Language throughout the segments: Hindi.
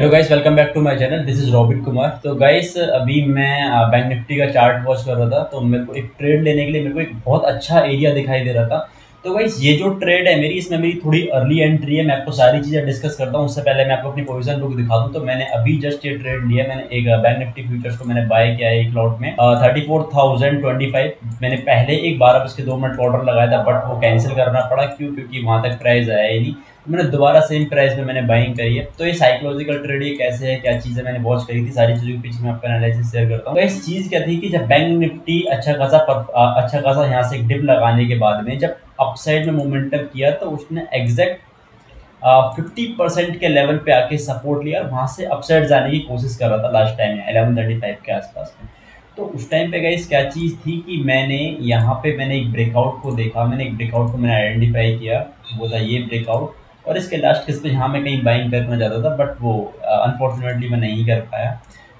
Hello guys, welcome back to my channel. This is Robit Kumar. तो गाइस अभी मैं बैंक निफ्टी का चार्ट वॉच कर रहा था, तो मेरे को एक ट्रेड लेने के लिए मेरे को एक बहुत अच्छा एरिया दिखाई दे रहा था। तो गाइस ये जो ट्रेड है मेरी, इसमें मेरी थोड़ी अर्ली एंट्री है। मैं आपको सारी चीज़ें डिस्कस करता हूँ। उससे पहले मैं आपको अपनी पोजीशन बुक दिखा दूँ। तो मैंने अभी जस्ट ये ट्रेड लिया। मैंने एक बैंक निफ्टी फ्यूचर्स को मैंने बाय किया है एक लॉट में 34,025। मैंने पहले एक 12:02 ऑर्डर लगाया था, बट वो कैंसिल करना पड़ा। क्योंकि वहाँ तक प्राइस आया ही नहीं। मैंने दोबारा सेम प्राइस में मैंने बाइंग करी है। तो ये साइकोलॉजिकल ट्रेड ये कैसे है, क्या चीज़ें मैंने वॉच करी थी, सारी चीज़ों के पीछे मैं आपका एनालिसिस शेयर करता हूँ। तो इस चीज़ क्या थी कि जब बैंक निफ्टी अच्छा खासा यहाँ से एक डिप लगाने के बाद में जब अपसाइड में मोमेंटम किया, तो उसने एग्जैक्ट 50% के लेवल पे आके सपोर्ट लिया और वहाँ से अपसाइड जाने की कोशिश कर रहा था लास्ट टाइम 11:35 के आसपास में। तो उस टाइम पे गाइस क्या चीज़ थी कि मैंने यहाँ पे मैंने एक ब्रेकआउट को देखा। मैंने एक ब्रेकआउट को मैंने आइडेंटिफाई किया, वो था ये ब्रेकआउट। और इसके लास्ट किस पे यहाँ मैं कहीं बाइंग करना चाहता था, बट वो अनफॉर्चुनेटली मैं नहीं कर पाया।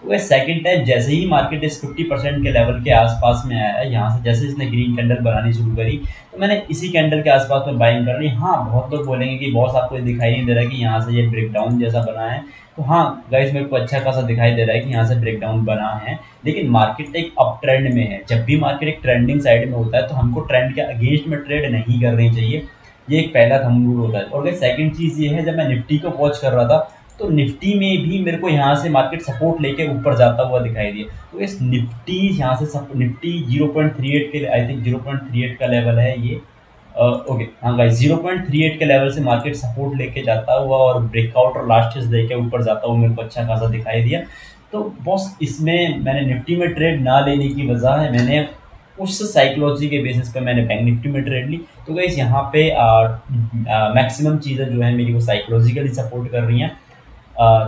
तो वह सेकंड टाइम जैसे ही मार्केट इस 50% के लेवल के आसपास में आया, यहाँ से जैसे इसने ग्रीन कैंडल बनानी शुरू करी, तो मैंने इसी कैंडल के आसपास में बाइंग कर ली। हाँ, बहुत लोग बोलेंगे कि बॉस आपको ये दिखाई नहीं दे रहा है कि यहाँ से ये ब्रेकडाउन जैसा बना है। तो हाँ गाइस, मेरे को अच्छा खासा दिखाई दे रहा है कि यहाँ से ब्रेकडाउन बना है, लेकिन मार्केट एक अप ट्रेंड में है। जब भी मार्केट एक ट्रेंडिंग साइड में होता है तो हमको ट्रेंड के अगेंस्ट में ट्रेड नहीं करनी चाहिए। ये एक पहला थंब रूल होता है। और गाइस सेकंड चीज़ ये है, जब मैं निफ्टी को वॉच कर रहा था तो निफ्टी में भी मेरे को यहाँ से मार्केट सपोर्ट लेके ऊपर जाता हुआ दिखाई दिया। तो इस निफ्टी यहाँ से निफ्टी 0.38 के, आई थिंक 0.38 का लेवल है ये। ओके हाँ गाइस, 0.38 के लेवल से मार्केट सपोर्ट लेके जाता हुआ और ब्रेकआउट और लास्ट लेके ऊपर जाता हुआ मेरे को अच्छा खासा दिखाई दिया। तो बॉस इसमें मैंने निफ्टी में ट्रेड ना लेने की वजह है, मैंने उस साइकोलॉजी के बेसिस पे मैंने बैंक निफ्टी में ट्रेड ली। तो गाइस यहाँ पे मैक्सिमम चीज़ें जो है मेरी वो साइकोलॉजिकली सपोर्ट कर रही हैं।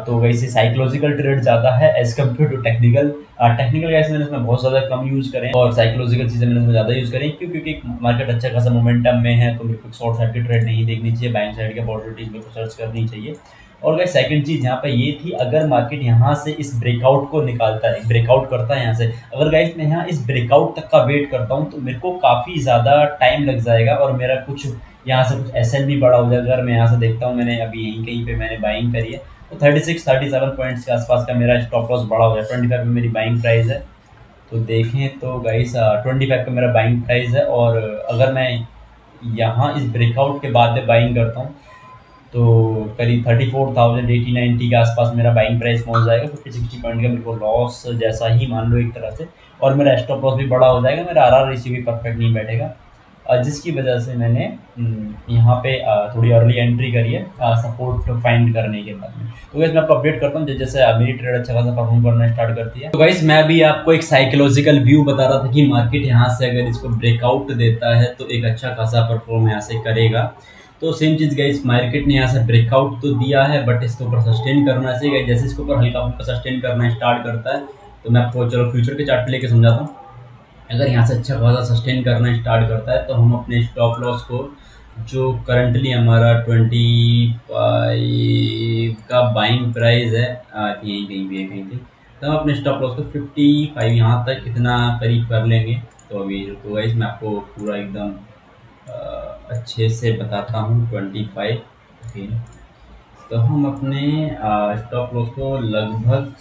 तो वैसे साइकोलॉजिकल ट्रेड ज़्यादा है as compare to technical. Technical guys मैंने इसमें बहुत ज़्यादा कम यूज़ करें और साइकोलॉजिकल चीज़ें मैंने इसमें ज़्यादा यूज़ करें। क्योंकि मार्केट अच्छा खासा मोमेंटम में है, तो मेरे को शॉर्ट साइड की ट्रेड नहीं देखनी चाहिए, बाइंग साइड की अपॉर्चुनिटीज मेरे को सर्च करनी चाहिए। और गाइस सेकंड चीज़ यहाँ पे ये थी, अगर मार्केट यहाँ से इस ब्रेकआउट को निकालता है, ब्रेकआउट करता है यहाँ से, अगर गाइस मैं यहाँ इस ब्रेकआउट तक का वेट करता हूँ तो मेरे को काफ़ी ज़्यादा टाइम लग जाएगा और मेरा कुछ यहाँ से कुछ एसएल भी बड़ा हो जाएगा। अगर मैं यहाँ से देखता हूँ, मैंने अभी यहीं कहीं पे मैंने बाइंग करी है, तो 36-37 पॉइंट्स के आसपास का मेरा स्टॉप लॉस बड़ा हो जाए। 25 में मेरी बाइंग प्राइस है। तो देखें तो गाइस 25 का मेरा बाइंग प्राइस है। और अगर मैं यहाँ इस ब्रेकआउट के बाद में बाइंग करता हूँ तो करीब 34,080-90 के आसपास मेरा बाइंग प्राइस पहुँच जाएगा। 50-60 पॉइंट का मेरे को लॉस जैसा ही मान लो एक तरह से, और मेरा स्टॉप लॉस भी बड़ा हो जाएगा, मेरा आरआर रेशियो भी परफेक्ट नहीं बैठेगा। जिसकी वजह से मैंने यहाँ पे थोड़ी अर्ली एंट्री करी है सपोर्ट फाइंड करने के बाद में। तो गाइस मैं आपको अपडेट करता हूँ जैसे मेरी ट्रेड अच्छा खासा परफॉर्म करना स्टार्ट करती है। तो गाइस मैं अभी आपको एक साइकोलॉजिकल व्यू बता रहा था कि मार्केट यहाँ से अगर इसको ब्रेकआउट देता है तो एक अच्छा खासा परफॉर्म यहाँ से करेगा। तो सेम चीज़ गाइस, मार्केट ने यहाँ से ब्रेकआउट तो दिया है, बट इसके ऊपर सस्टेन करना चाहिए। जैसे इसके ऊपर हल्का फुल्का सस्टेन करना स्टार्ट करता है, तो मैं आपको चलो फ्यूचर के चार्ट पे लेके समझाता हूँ। अगर यहाँ से अच्छा खासा सस्टेन करना स्टार्ट करता है तो हम अपने स्टॉप लॉस को, जो करंटली हमारा 25 का बाइंग प्राइस है, यहीं कहीं भी है कहीं थी, तो हम अपने स्टॉप लॉस को 55 यहाँ तक इतना करीब कर लेंगे। तो अभी तो गाइस मैं आपको पूरा एकदम अच्छे से बताता हूँ। 25 ओके, तो हम अपने स्टॉप लॉस को लगभग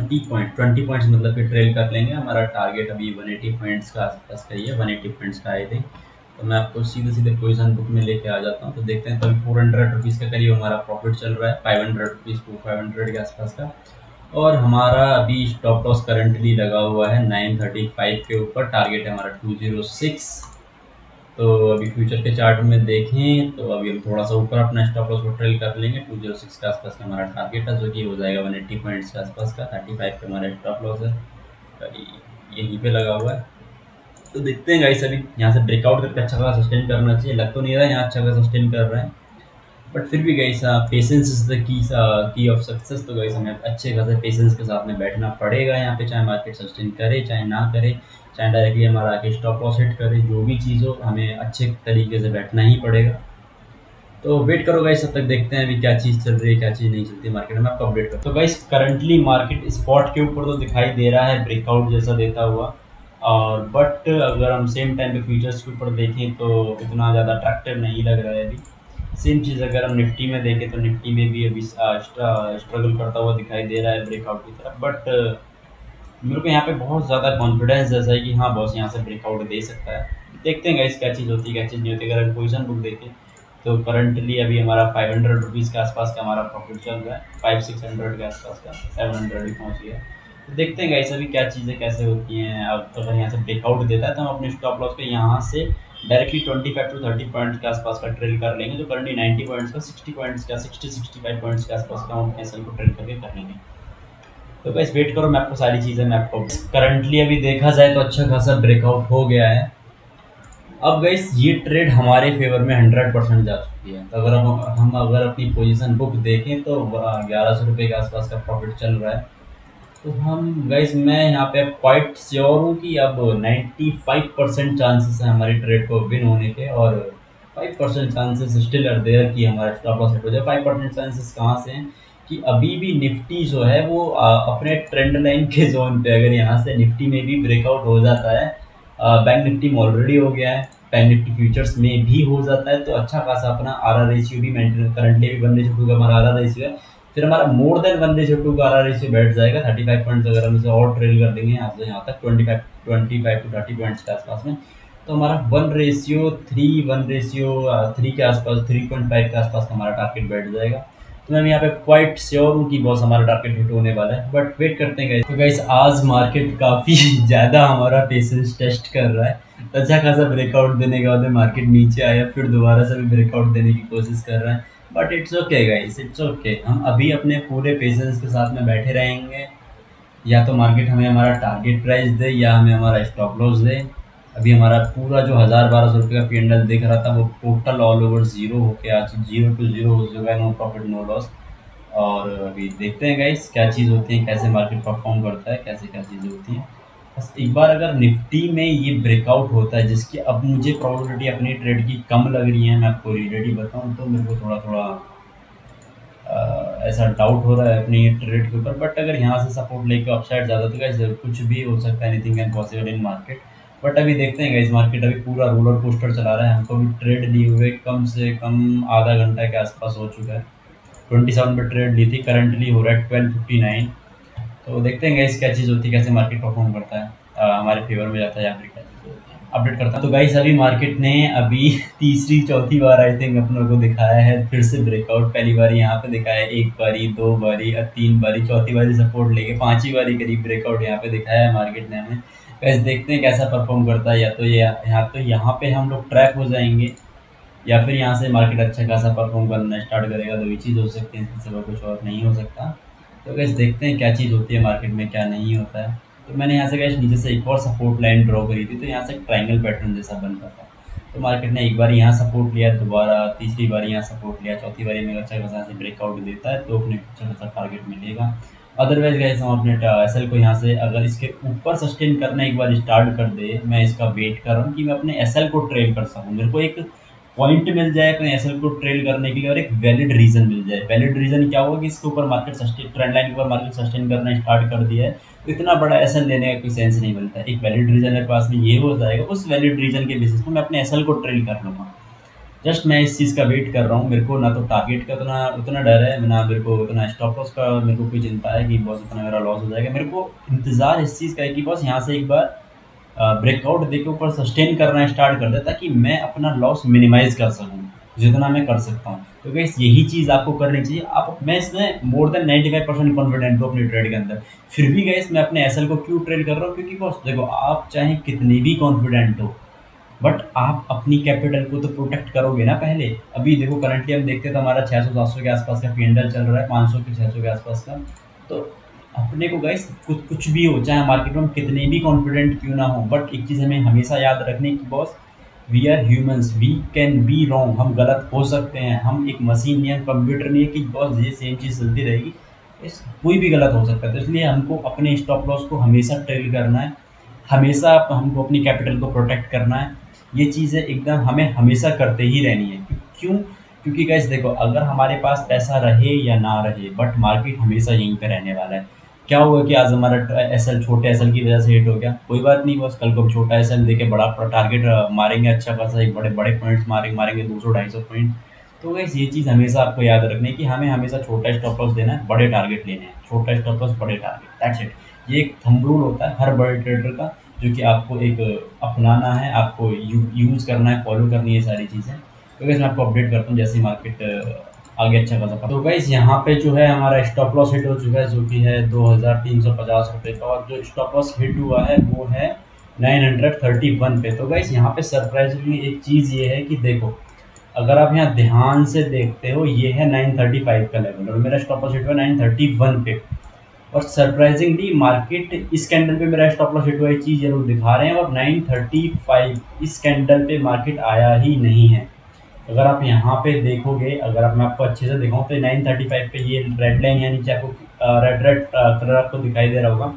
20 पॉइंट्स मतलब कि ट्रेल कर लेंगे। हमारा टारगेट अभी 180 पॉइंट्स का आसपास का ही है, 180 पॉइंट्स का आए थे। तो मैं आपको सीधे पोजीशन बुक में लेके आ जाता हूँ। तो देखते हैं, तो अभी 400 रुपीज़ के करीब हमारा प्रॉफिट चल रहा है, 500 रुपीज़ को 500 के आसपास का। और हमारा अभी स्टॉप लॉस करंटली लगा हुआ है 935 के ऊपर, टारगेट है हमारा 206। तो अभी फ्यूचर के चार्ट में देखें तो अभी हम थोड़ा सा ऊपर अपना स्टॉप लॉस को ट्रेल कर लेंगे। 206 के आसपास का हमारा टारगेट है, जो कि हो जाएगा 180 पॉइंट्स के आसपास का। 35 पे हमारा स्टॉप लॉस है, यहीं पे लगा हुआ है। तो देखते हैं गाइस, अभी यहाँ से ब्रेकआउट करके अच्छा खासा सस्टेन करना चाहिए। लग तो नहीं रहा है यहाँ अच्छा खासा सस्टेन कर रहे हैं, बट फिर भी guys patience is the key of success. तो गाइस हमें अच्छे खासे पेशेंस के साथ में बैठना पड़ेगा यहाँ पे, चाहे मार्केट सस्टेन करे चाहे ना करे, चाहे डायरेक्टली हमारा आके स्टॉप लॉस हिट करे, जो भी चीज़ हो हमें अच्छे तरीके से बैठना ही पड़ेगा। तो वेट करो गाइस, तब तक देखते हैं अभी क्या चीज़ चल रही है क्या चीज़ नहीं चलती मार्केट में, आपको अपडेट करो। तो गाइस करंटली मार्केट स्पॉट के ऊपर तो दिखाई दे रहा है ब्रेकआउट जैसा देता हुआ, और बट अगर हम सेम टाइम पे फ्यूचर्स के ऊपर देखें तो इतना ज़्यादा अट्रैक्टिव नहीं लग रहा है अभी। सेम चीज़ अगर हम निफ्टी में देखें तो निफ्टी में भी अभी स्ट्रगल करता हुआ दिखाई दे रहा है ब्रेकआउट की तरफ, बट मेरे को यहाँ पे बहुत ज़्यादा कॉन्फिडेंस जैसा है कि हाँ बॉस यहाँ से ब्रेकआउट दे सकता है। देखते हैं गाइस क्या चीज़ होती है क्या चीज़ नहीं होती। अगर हम पोजीशन बुक देखें तो करंटली अभी हमारा 500 रुपीज़ के आसपास का हमारा प्रॉफिट चल रहा है, 500-600 के आसपास का, 700 भी पहुँच गया। तो देखते हैं गाइस अभी क्या चीज़ें कैसे होती हैं। अब अगर यहाँ से ब्रेकआउट देता है तो हम अपने स्टॉप लॉस को यहाँ से डायरेक्टली 25 to 30 पॉइंट्स के आसपास का ट्रेल कर लेंगे, जो करंटली 90 पॉइंट्स का 60 पॉइंट्स का 60-65 पॉइंट्स के आसपास का हम एसएल को ट्रेल करके कर लेंगे। तो गाइस वेट करो, मैं आपको सारी चीज़ें मैं आपको करंटली अभी देखा जाए तो अच्छा खासा ब्रेकआउट हो गया है। अब गाइस ये ट्रेड हमारे फेवर में 100% जा चुकी है। तो अगर हम अगर अपनी पोजीशन बुक देखें तो 1100 रुपये के आसपास का प्रॉफिट चल रहा है। तो हम गाइस मैं यहाँ पे क्वाइट श्योर हूँ कि अब 95% चांसेस हैं हमारी ट्रेड को विन होने के, और 5% चांसेस स्टिल आर देयर कि हमारा स्टॉप लॉस हिट हो जाए। 5% चांसेस कहाँ से हैं कि अभी भी निफ्टी जो है वो अपने ट्रेंड लाइन के जोन पे, अगर यहाँ से निफ्टी में भी ब्रेकआउट हो जाता है, बैंक निफ्टी में ऑलरेडी हो गया है, बैंक निफ्टी फ्यूचर्स में भी हो जाता है, तो अच्छा खासा अपना आर रेशियो भी मेंटेन, करंटली भी 1:2 का हमारा आर रेशियो है, फिर हमारा मोर देन 1:2 का आर रेशियो बैठ जाएगा। 35 पॉइंट्स अगर हम इसे और ट्रेल कर देंगे यहाँ से यहाँ तक 25 to 30 पॉइंट्स के आसपास में, तो हमारा 1:3 के आसपास 3.5 के आसपास का हमारा टारगेट बैठ जाएगा। तो मैं यहाँ पे क्वाइट श्योर हूँ कि बॉस हमारा टारगेट हिट होने वाला है, बट वेट करते हैं गाइस। तो गाइस आज मार्केट काफ़ी ज़्यादा हमारा पेशेंस टेस्ट कर रहा है। अच्छा खासा ब्रेकआउट देने के बाद मार्केट नीचे आया, फिर दोबारा से भी ब्रेकआउट देने की कोशिश कर रहा है, but it's okay guys, it's okay. हम अभी अपने पूरे पेशेंस के साथ में बैठे रहेंगे, या तो मार्केट हमें हमारा टारगेट प्राइस दे या हमें हमारा स्टॉप लॉस दे। अभी हमारा पूरा जो 1000-1200 रुपये का P&L दिख रहा था वो टोटल ऑल ओवर जीरो होके आज 0 to 0 हो चुका है, नो प्रॉफिट नो लॉस। और अभी देखते हैं गाइस क्या चीज़ होती है, कैसे मार्केट परफॉर्म करता है, कैसे क्या चीज़ें होती हैं। बस एक बार अगर निफ्टी में ये ब्रेकआउट होता है, जिसकी अब मुझे प्रोबेबिलिटी अपनी ट्रेड की कम लग रही है, मैं आपको रियलिटी बताऊँ तो मेरे को थोड़ा थोड़ा ऐसा डाउट हो रहा है अपनी ट्रेड के ऊपर, बट अगर यहाँ से सपोर्ट लेके अपसाइड ज़्यादा तो गाइस कुछ भी हो सकता है, anything can possible in market. But अभी देखते हैं गाइस, मार्केट अभी पूरा रोलर कोस्टर चला रहा है। हमको भी ट्रेड लिए हुए कम से कम आधा घंटा के आसपास हो चुका है। 27 पे ट्रेड ली थी, करंटली हो रहा है 12:59। तो देखते हैं गाइस क्या चीज़ होती है, कैसे मार्केट परफॉर्म करता है, हमारे फेवर में जाता है या फिर क्या चीज़ होती है, अपडेट करता है। तो गाइस अभी मार्केट ने अभी तीसरी चौथी बार आई थिंक अपनों को दिखाया है फिर से ब्रेकआउट। पहली बार यहाँ पे दिखाया है, 1 बारी 2 बारी 3 बारी, चौथी बारी सपोर्ट लेके 5वीं बारी करीब ब्रेकआउट यहाँ पे दिखाया है मार्केट ने हमें। गाइस देखते हैं कैसा परफॉर्म करता है, या तो ये यहाँ पे हम लोग ट्रैप हो जाएंगे, या फिर यहाँ से मार्केट अच्छा खासा परफॉर्म करना स्टार्ट करेगा। तो ये चीज़ हो सकती है, इसके सिवा कुछ और नहीं हो सकता। तो गैस देखते हैं क्या चीज़ होती है मार्केट में, क्या नहीं होता है। तो मैंने यहाँ से गैस नीचे से एक और सपोर्ट लाइन ड्रॉ करी थी, तो यहाँ से ट्रायंगल पैटर्न जैसा बन रहा था। तो मार्केट ने एक बार यहाँ सपोर्ट लिया, दोबारा तीसरी बार यहाँ सपोर्ट लिया, चौथी बारी में अच्छा खासा से ब्रेकआउट देता है तो अपने अच्छा खासा टारगेट मिलेगा। अदरवाइज गैस हम अपने एसएल को यहाँ से अगर इसके ऊपर सस्टेन करना एक बार स्टार्ट कर दे, मैं इसका वेट कर रहा हूँ कि मैं अपने एसएल को ट्रेल कर सकूँ, मेरे को एक पॉइंट मिल जाए अपने एसएल को ट्रेल करने के लिए, और एक वैलिड रीजन मिल जाए। वैलिड रीजन क्या होगा कि इसके ऊपर मार्केट सस्टेन, ट्रेंड लाइन के ऊपर मार्केट सस्टेन करना स्टार्ट कर दिया है, तो इतना बड़ा एसएल लेने का कोई सेंस नहीं बनता। एक वैलिड रीजन मेरे पास में ये हो जाएगा, उस वैलिड रीजन के बेसिस पर मैं अपने एसएल को ट्रेल कर लूँगा। जस्ट मैं इस चीज़ का वेट कर रहा हूँ। मेरे को ना तो टारगेट का उतना डर है, ना मेरे को उतना स्टॉप लॉस का मेरे को कोई चिंता है कि बॉस इतना मेरा लॉस हो जाएगा। मेरे को इंतज़ार इस चीज़ का है कि बॉस यहाँ से एक बार ब्रेकआउट देके ऊपर सस्टेन करना स्टार्ट कर दे, ताकि मैं अपना लॉस मिनिमाइज़ कर सकूँ जितना मैं कर सकता हूँ। तो गाइस यही चीज़ आपको करनी चाहिए। मैं इसमें मोर देन 95% कॉन्फिडेंट हूँ अपनी ट्रेड के अंदर। फिर भी गाइस मैं अपने एसएल को क्यों ट्रेड कर रहा हूँ, क्योंकि बॉस देखो, आप चाहे कितने भी कॉन्फिडेंट हो, बट आप अपनी कैपिटल को तो प्रोटेक्ट करोगे ना पहले। अभी देखो करंटली हम देखते हैं तो हमारा 600-700 के आसपास का P&L चल रहा है, 500 के 600 के आसपास का। तो अपने को गाइस कुछ भी हो, चाहे मार्केट में हम कितने भी कॉन्फिडेंट क्यों ना हो, बट एक चीज़ हमें हमेशा याद रखनी कि boss we are humans, we can be wrong, हम गलत हो सकते हैं। हम एक मशीन नहीं है, कंप्यूटर नहीं है कि बॉस ये सेम चीज़ चलती रहेगी, कोई भी गलत हो सकता है। तो इसलिए हमको अपने स्टॉप लॉस को हमेशा ट्रेल करना है, हमेशा हमको अपनी कैपिटल को प्रोटेक्ट करना है। ये चीज़ें एकदम हमें हमेशा करते ही रहनी है। क्यों? क्योंकि गाइस देखो, अगर हमारे पास पैसा रहे या ना रहे, बट मार्केट हमेशा यहीं पे रहने वाला है। क्या हुआ कि आज हमारा एसएल छोटे एसएल की वजह से हिट हो गया, कोई बात नहीं बस, कल को हम छोटा एसएल देके बड़ा टारगेट मारेंगे, अच्छा खासा एक बड़े बड़े पॉइंट्स मारेंगे 200-250 पॉइंट। तो गाइस ये चीज़ हमेशा आपको याद रखनी है कि हमें हमेशा छोटा स्टॉप लॉस देना है, बड़े टारगेट लेने हैं। छोटा स्टॉप लॉस, बड़े टारगेट, दैट्स इट। ये एक थंब रूल होता है हर बड़े ट्रेडर का, जो कि आपको एक अपनाना है, आपको यूज़ करना है, फॉलो करनी है ये सारी चीज़ें। तो गाइस मैं आपको अपडेट करता हूँ जैसे ही मार्केट आगे अच्छा खासा। तो गाइस यहाँ पे जो है हमारा स्टॉप लॉस हिट हो चुका है, जो कि है 2350 रुपये का, और जो स्टॉप लॉस हिट हुआ है वो है 931 पे। तो गाइस यहाँ पे सरप्राइजिंगली एक चीज़ ये है कि देखो, अगर आप यहाँ ध्यान से देखते हो, ये है 935 का लेवल और मेरा स्टॉप लॉस हिट हुआ 931 पे। और सरप्राइजिंगली मार्केट इस कैंडल पे मेरा स्टॉप लॉस हिट हुआ, ये चीज़ ये लोग दिखा रहे हैं, और 935 इस कैंडल पे मार्केट आया ही नहीं है। अगर आप यहाँ पे देखोगे, अगर आप मैं आपको अच्छे से दिखाऊँ तो 935 पे ये रेड लाइन या नीचे आपको रेड कलर आपको दिखाई दे रहा होगा।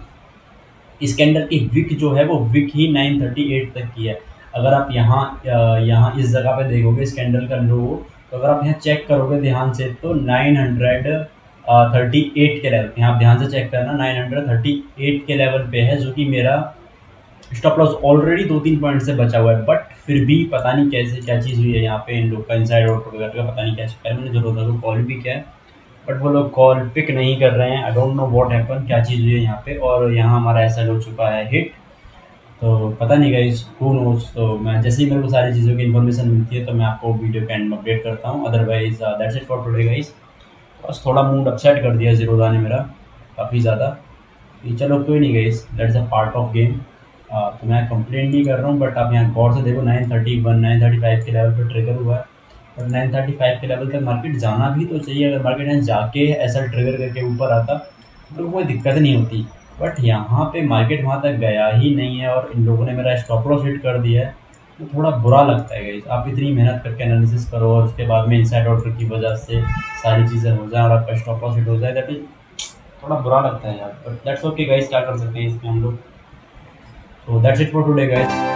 इस कैंडल की विक जो है वो विक ही 938 तक की है। अगर आप यहाँ इस जगह पे देखोगे इस कैंडल का लो, तो अगर आप यहाँ चेक करोगे ध्यान से तो 938 के लेवल पे, यहाँ ध्यान से चेक करना, 938 के लेवल पे है, जो कि मेरा स्टॉप लॉस ऑलरेडी 2-3 पॉइंट से बचा हुआ है। बट फिर भी पता नहीं कैसे क्या चीज़ हुई है यहाँ पे, इन लोग का इनसाइड आउट वगैरह का पता नहीं क्या चक्कर है। मैंने जरूर था तो कॉल भी किया है, बट वो लोग कॉल पिक नहीं कर रहे हैं। I don't know what happen, क्या चीज़ हुई है यहाँ पे। और यहाँ हमारा ऐसा हो चुका है हिट, तो पता नहीं गाइस, हू नोज। तो मैं जैसे ही मेरे को सारी चीज़ों की इन्फॉर्मेशन मिलती है तो मैं आपको वीडियो के एंड में अपडेट करता हूँ। Otherwise that's it for today guys. बस थोड़ा मूड अपसेट कर दिया ज़ीरोधा ने मेरा काफ़ी ज़्यादा। चलो कोई नहीं guys, that's a part of game. तो मैं कंप्लेंट नहीं कर रहा हूँ, बट आप यहाँ गौर से देखो 931 935 के लेवल पर ट्रिगर हुआ है, और 935 के लेवल तक मार्केट जाना भी तो चाहिए। अगर मार्केट यहाँ जाके ऐसा ट्रिगर करके ऊपर आता तो कोई दिक्कत नहीं होती, बट यहाँ पे मार्केट वहाँ तक गया ही नहीं है और इन लोगों ने मेरा स्टॉप लॉस हिट कर दिया है। तो थोड़ा बुरा लगता है गाइस। आप इतनी मेहनत करके एनालिसिस करो और उसके बाद में इनसाइड आउटर की वजह से सारी चीज़ें हो जाए और आपका स्टॉप लॉस हिट हो जाए, दैट इज थोड़ा बुरा लगता है यार। बट दैट्स ओके गाइस, क्या कर सकते हैं इसमें हम लोग। So that's it for today guys.